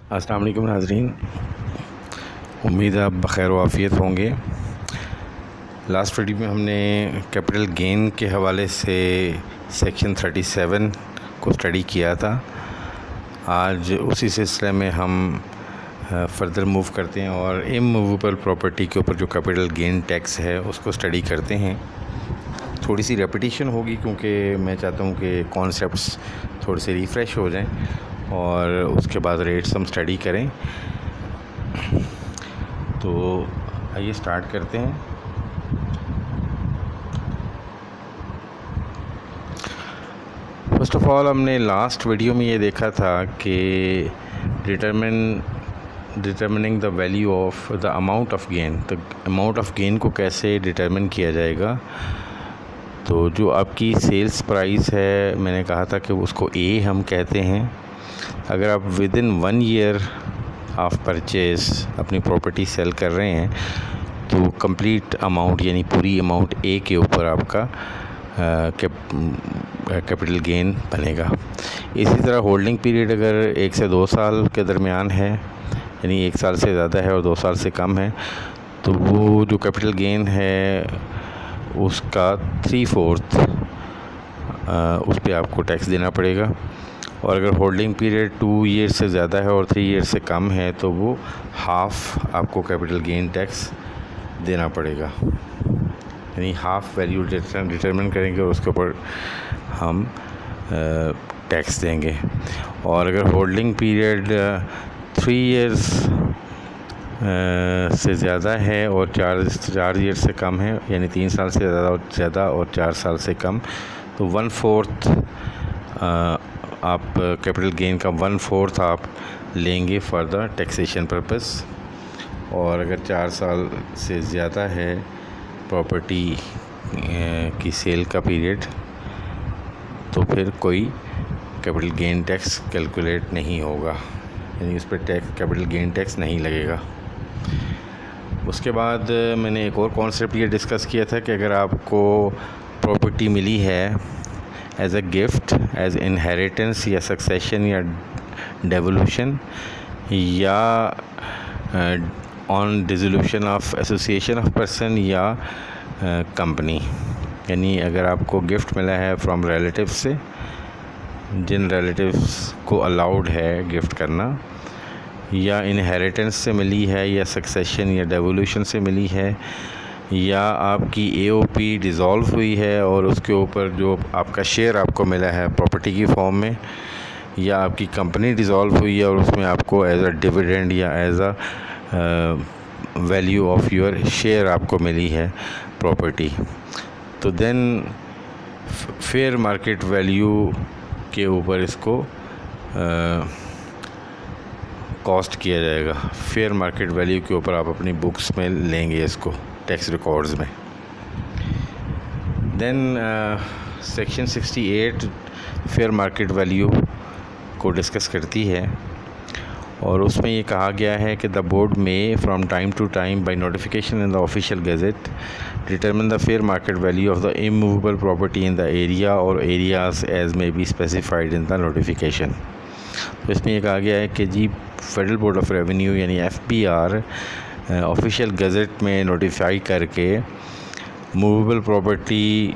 अस्सलाम वालेकुम नाज़रीन, उम्मीद है आप बख़ैर वाफ़ियत होंगे। लास्ट वीडियो में हमने कैपिटल गेन के हवाले से सेक्शन 37 को स्टडी किया था। आज उसी सिलसिले में हम फर्दर मूव करते हैं और इमूवेबल प्रॉपर्टी के ऊपर जो कैपिटल गेन टैक्स है उसको स्टडी करते हैं। थोड़ी सी रेपिटेशन होगी क्योंकि मैं चाहता हूँ कि कॉन्सेप्ट्स थोड़े से रिफ़्रेश हो जाएं और उसके बाद रेट्स हम स्टडी करें। तो आइए स्टार्ट करते हैं। फर्स्ट ऑफ़ ऑल हमने लास्ट वीडियो में ये देखा था कि determining the value of the amount of gain, तो अमाउंट ऑफ गेन को कैसे डिटर्मिन किया जाएगा। तो जो आपकी सेल्स प्राइस है, मैंने कहा था कि उसको ए हम कहते हैं। अगर आप with in 1 year of purchase अपनी प्रॉपर्टी सेल कर रहे हैं तो कंप्लीट अमाउंट यानी पूरी अमाउंट ए के ऊपर आपका कैपिटल गेन बनेगा। इसी तरह होल्डिंग पीरियड अगर 1 से 2 साल के दरमियान है, यानी 1 साल से ज़्यादा है और 2 साल से कम है, तो वो जो कैपिटल गेन है उसका 3/4 उस पर आपको टैक्स देना पड़ेगा। और अगर होल्डिंग पीरियड 2 ईयर से ज़्यादा है और 3 ईयर से कम है तो वो हाफ़ आपको कैपिटल गेन टैक्स देना पड़ेगा, यानी हाफ़ वैल्यू डिटरमिन करेंगे और उसके ऊपर हम टैक्स देंगे। और अगर होल्डिंग पीरियड 3 ईयर्स से ज़्यादा है और 4 ईयर से कम है, यानी 3 साल से ज़्यादा और 4 साल से कम, तो 1/4 आप कैपिटल गेन का 1/4 आप लेंगे फॉर द टैक्सेशन पर्पस। और अगर 4 साल से ज़्यादा है प्रॉपर्टी की सेल का पीरियड, तो फिर कोई कैपिटल गेन टैक्स कैलकुलेट नहीं होगा, यानी उस पर कैपिटल गेन टैक्स नहीं लगेगा। उसके बाद मैंने एक और कॉन्सेप्ट ये डिस्कस किया था कि अगर आपको प्रॉपर्टी मिली है as a gift, as inheritance या सक्सेशन या डेवोल्यूशन या on dissolution of association of person या कंपनी, यानी अगर आपको गिफ्ट मिला है फ्रॉम रिलेटिव से, जिन रिलेटिव्स को अलाउड है गिफ्ट करना, या इनहेरिटेंस से मिली है या सक्सेशन या डेवोल्यूशन से मिली है, या आपकी एओपी डिज़ोल्व हुई है और उसके ऊपर जो आपका शेयर आपको मिला है प्रॉपर्टी की फॉर्म में, या आपकी कंपनी डिज़ोल्व हुई है और उसमें आपको एज अ डिविडेंड या as a value of your share आपको मिली है प्रॉपर्टी, तो देन फेयर मार्केट वैल्यू के ऊपर इसको कॉस्ट किया जाएगा। फेयर मार्केट वैल्यू के ऊपर आप अपनी बुक्स में लेंगे इसको, टैक्स रिकॉर्ड्स में। Then section 68 fair market value को डिस्कस करती है और उसमें ये कहा गया है कि the board may from time to time by notification in the official gazette determine the fair market value of the immovable property in the area or areas as may be specified in the notification. तो इसमें ये कहा गया है कि जी Federal Board of revenue यानी FBR official gazette में नोटिफाई करके movable property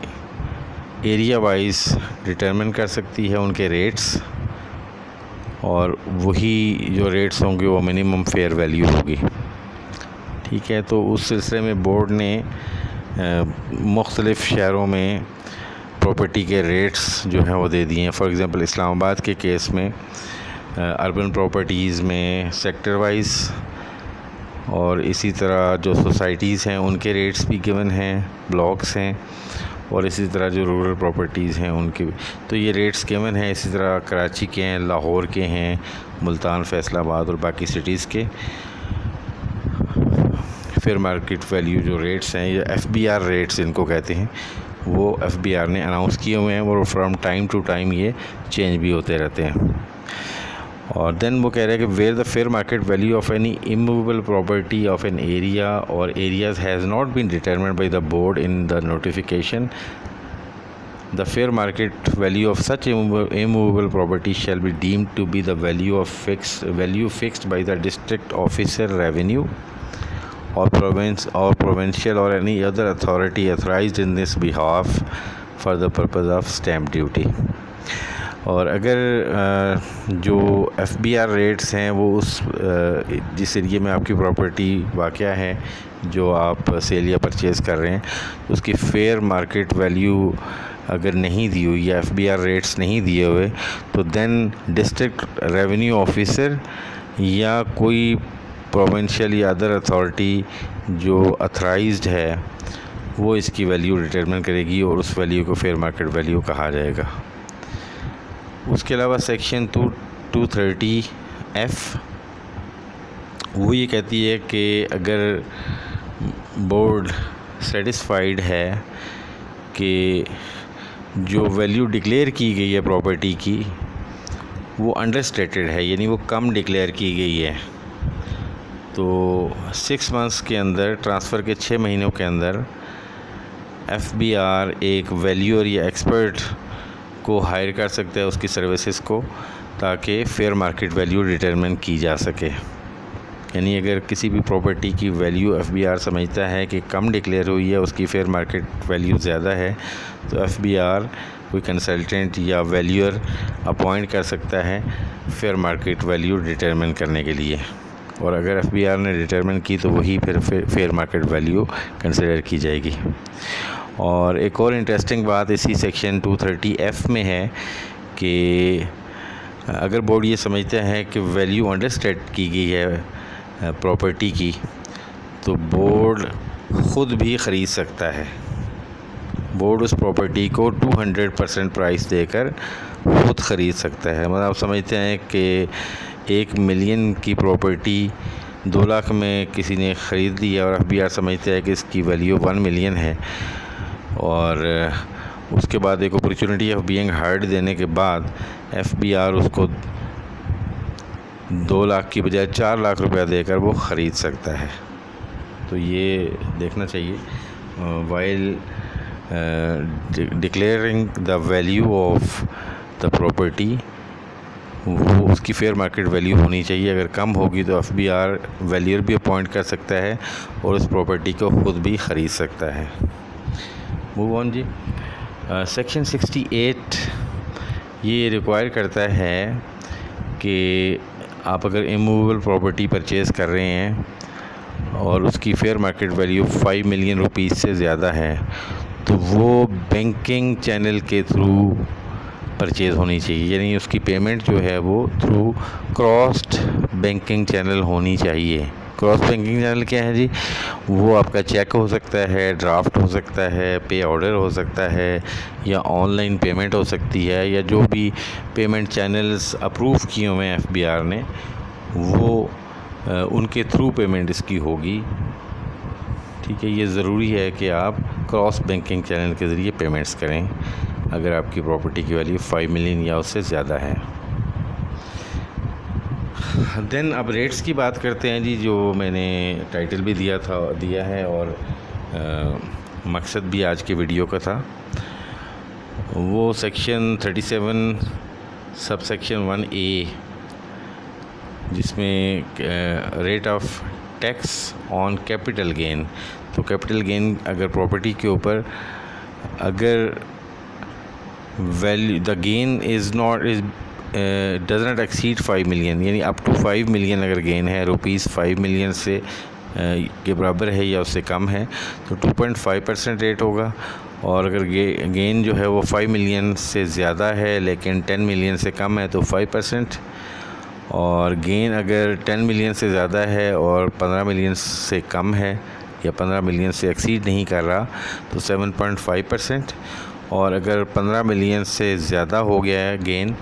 area wise determine कर सकती है उनके रेट्स, और वही जो रेट्स होंगे वो मिनिमम फेयर वैल्यू होगी। ठीक है, तो उस सिलसिले में बोर्ड ने मुख्तलिफ़ शहरों में प्रॉपर्टी के रेट्स जो हैं वो दे दिए हैं। फॉर एग्ज़ाम्पल इस्लामाबाद के केस में अर्बन प्रॉपर्टीज़ में सेक्टर वाइज, और इसी तरह जो सोसाइटीज़ हैं उनके रेट्स भी गिवन हैं, ब्लॉक्स हैं, और इसी तरह जो रूरल प्रॉपर्टीज़ हैं उनके भी, तो ये रेट्स गिवन हैं। इसी तरह कराची के हैं, लाहौर के हैं, मुल्तान, फैसलाबाद और बाकी सिटीज़ के फेयर मार्केट वैल्यू जो रेट्स हैं, या FBR रेट्स इनको कहते हैं, वो FBR ने अनाउंस किए हुए हैं और फ्रॉम टाइम टू टाइम ये चेंज भी होते रहते हैं। और देन वो कह रहे हैं कि where the fair market value of any immovable property of an area or areas has not been determined by the board in the notification the fair market value of such immovable property shall be deemed to be the value fixed by the district officer revenue or provincial or any other authority authorized in this behalf for the purpose of stamp duty. और अगर जो FBR rates हैं वो उस जिस एरिए में आपकी प्रॉपर्टी वाक़या है जो आप सेल या परचेज़ कर रहे हैं उसकी फेयर मार्केट वैल्यू अगर नहीं दी हुई या FBR रेट्स नहीं दिए हुए तो देन डिस्ट्रिक्ट रेवेन्यू ऑफिसर या कोई प्रोविंशियल या अदर अथॉरिटी जो अथराइज्ड है वो इसकी वैल्यू डिटरमिन करेगी और उस वैल्यू को फेयर मार्केट वैल्यू कहा जाएगा। उसके अलावा सेक्शन 230F वो ये कहती है कि अगर बोर्ड सेटिस्फाइड है कि जो वैल्यू डिक्लेयर की गई है प्रॉपर्टी की वो अंडरस्टेटेड है, यानी वो कम डिक्लेयर की गई है, तो 6 मंथ्स के अंदर, ट्रांसफ़र के 6 महीनों के अंदर FBR एक वैल्यूअर या एक्सपर्ट को हायर कर सकता है उसकी सर्विसेज को, ताकि फेयर मार्केट वैल्यू डिटरमिन की जा सके। यानी अगर किसी भी प्रॉपर्टी की वैल्यू FBR समझता है कि कम डिक्लेयर हुई है, उसकी फेयर मार्केट वैल्यू ज़्यादा है, तो FBR कोई कंसल्टेंट या वैल्यूअर अपॉइंट कर सकता है फेयर मार्केट वैल्यू डिटरमिन करने के लिए, और अगर FBR ने डिटरमिन की तो वही फिर फेयर मार्केट वैल्यू कंसिडर की जाएगी। और एक और इंटरेस्टिंग बात इसी सेक्शन 230F में है कि अगर बोर्ड ये समझता है कि वैल्यू अंडरस्टेट की गई है प्रॉपर्टी की, तो बोर्ड ख़ुद भी ख़रीद सकता है। बोर्ड उस प्रॉपर्टी को 200% प्राइस देकर ख़ुद ख़रीद सकता है। मतलब आप समझते हैं कि 1 मिलियन की प्रॉपर्टी 2 लाख में किसी ने ख़रीद ली और FBR समझता है कि इसकी वैल्यू 1 मिलियन है, और उसके बाद एक अपॉर्चुनिटी ऑफ बीइंग हर्ड देने के बाद FBR उसको 2 लाख की बजाय 4 लाख रुपया देकर वो ख़रीद सकता है। तो ये देखना चाहिए while declaring the value of the property, वो उसकी फेयर मार्केट वैल्यू होनी चाहिए। अगर कम होगी तो FBR वैल्यूअर भी अपॉइंट कर सकता है और उस प्रॉपर्टी को ख़ुद भी ख़रीद सकता है। Move on ji. सेक्शन 68 ये रिक्वायर करता है कि आप अगर इमूवेबल प्रॉपर्टी परचेज़ कर रहे हैं और उसकी fair market value 5 million rupees से ज़्यादा है, तो वो बैंकिंग चैनल के थ्रू परचेज़ होनी चाहिए। यानी उसकी पेमेंट जो है वो थ्रू क्रॉस्ड बैंकिंग चैनल होनी चाहिए। क्रॉस बैंकिंग चैनल क्या है जी? वो आपका चेक हो सकता है, ड्राफ्ट हो सकता है, पे ऑर्डर हो सकता है, या ऑनलाइन पेमेंट हो सकती है, या जो भी पेमेंट चैनल्स अप्रूव किए हुए हैं FBR ने, वो उनके थ्रू पेमेंट इसकी होगी। ठीक है, ये ज़रूरी है कि आप क्रॉस बैंकिंग चैनल के ज़रिए पेमेंट्स करें अगर आपकी प्रॉपर्टी की वैल्यू 5 मिलियन या उससे ज़्यादा है। देन अब रेट्स की बात करते हैं जी, जो मैंने टाइटल भी दिया है और मकसद भी आज के वीडियो का था। वो सेक्शन 37 सब सेक्शन 1A, जिसमें rate of tax on capital gain. तो कैपिटल गेन अगर प्रॉपर्टी के ऊपर अगर value the gain does not exceed 5 million, यानी अप टू 5 मिलियन अगर गेन है, रुपीज़ 5 मिलियन से के बराबर है या उससे कम है, तो 2.5% रेट होगा। और अगर गेन जो है वो 5 मिलियन से ज़्यादा है लेकिन 10 मिलियन से कम है तो 5%, और गेन अगर 10 मिलियन से ज़्यादा है और 15 मिलियन से कम है या 15 मिलियन से एक्सीड नहीं कर रहा तो 7.5%, और अगर 15 मिलियन से ज़्यादा हो गया है गेन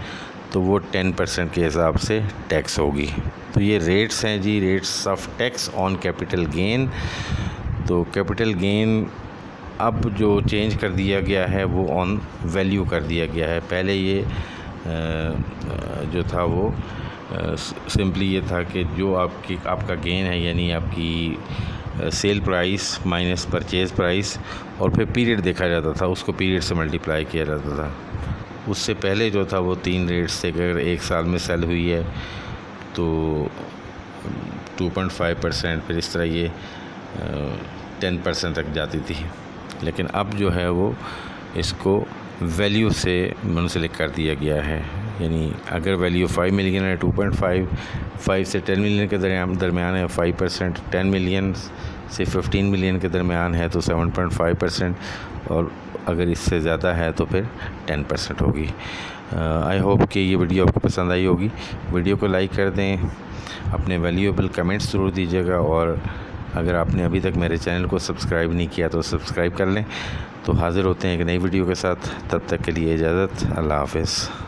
तो वो 10% के हिसाब से टैक्स होगी। तो ये रेट्स हैं जी, rates of tax on capital gain. तो कैपिटल गेन अब जो चेंज कर दिया गया है वो ऑन वैल्यू कर दिया गया है। पहले ये जो था वो सिंपली ये था कि जो आपका गेन है, यानी आपकी sale price minus purchase price, और फिर पीरियड देखा जाता था, उसको पीरियड से मल्टीप्लाई किया जाता था। उससे पहले जो था वो 3 रेट्स थे। अगर 1 साल में सेल हुई है तो 2.5%, फिर इस तरह ये 10% तक जाती थी। लेकिन अब जो है वो इसको वैल्यू से मुंसलिक कर दिया गया है। यानी अगर वैल्यू 5 मिलियन है 2.5 से 10 मिलियन के दरमियान है 5%, 10 मिलियन से 15 मिलियन के दरमियान है तो 7.5%, और अगर इससे ज़्यादा है तो फिर 10% होगी। आई होप कि ये वीडियो आपको पसंद आई होगी। वीडियो को लाइक कर दें, अपने वैल्यूएबल कमेंट्स ज़रूर दीजिएगा, और अगर आपने अभी तक मेरे चैनल को सब्सक्राइब नहीं किया तो सब्सक्राइब कर लें। तो हाज़िर होते हैं एक नई वीडियो के साथ, तब तक के लिए इजाज़त, अल्लाह हाफ़िज़।